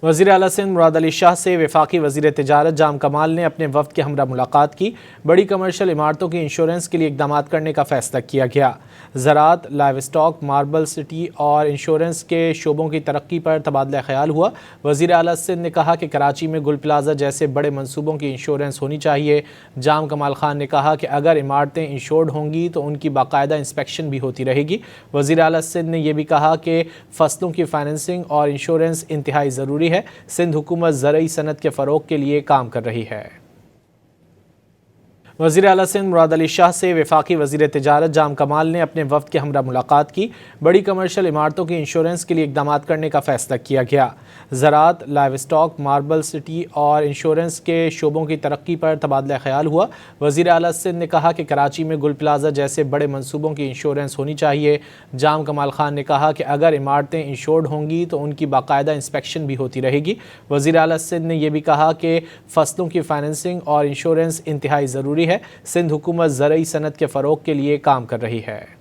وزیر اعلیٰ سندھ مراد علی شاہ سے وفاقی وزیر تجارت جام کمال نے اپنے وفد کے ہمراہ ملاقات کی۔ بڑی کمرشل عمارتوں کی انشورنس کے لیے اقدامات کرنے کا فیصلہ کیا گیا۔ زراعت، لائیو اسٹاک، ماربل سٹی اور انشورنس کے شعبوں کی ترقی پر تبادلہ خیال ہوا۔ وزیر اعلیٰ سندھ نے کہا کہ کراچی میں گل پلازہ جیسے بڑے منصوبوں کی انشورنس ہونی چاہیے۔ جام کمال خان نے کہا کہ اگر عمارتیں انشورڈ ہوں گی تو ان کی باقاعدہ انسپیکشن بھی ہوتی رہے گی۔ وزیر اعلیٰ سندھ نے یہ بھی کہا کہ فصلوں کی فائننسنگ اور انشورنس انتہائی ضروری ہے۔ سندھ حکومت زرعی صنعت کے فروغ کے لیے کام کر رہی ہے۔ وزیر اعلیٰ سندھ مراد علی شاہ سے وفاقی وزیر تجارت جام کمال نے اپنے وفد کے ہمراہ ملاقات کی۔ بڑی کمرشل عمارتوں کی انشورنس کے لیے اقدامات کرنے کا فیصلہ کیا گیا۔ زراعت، لائیو اسٹاک، ماربل سٹی اور انشورنس کے شعبوں کی ترقی پر تبادلہ خیال ہوا۔ وزیر اعلیٰ سندھ نے کہا کہ کراچی میں گل پلازہ جیسے بڑے منصوبوں کی انشورنس ہونی چاہیے۔ جام کمال خان نے کہا کہ اگر عمارتیں انشورڈ ہوں گی تو ان کی باقاعدہ انسپیکشن بھی ہوتی رہے گی۔ وزیر اعلیٰ سندھ نے یہ بھی کہا کہ فصلوں کی فائننسنگ اور انشورنس انتہائی ضروری ہے۔ سندھ حکومت زرعی صنعت کے فروغ کے لیے کام کر رہی ہے۔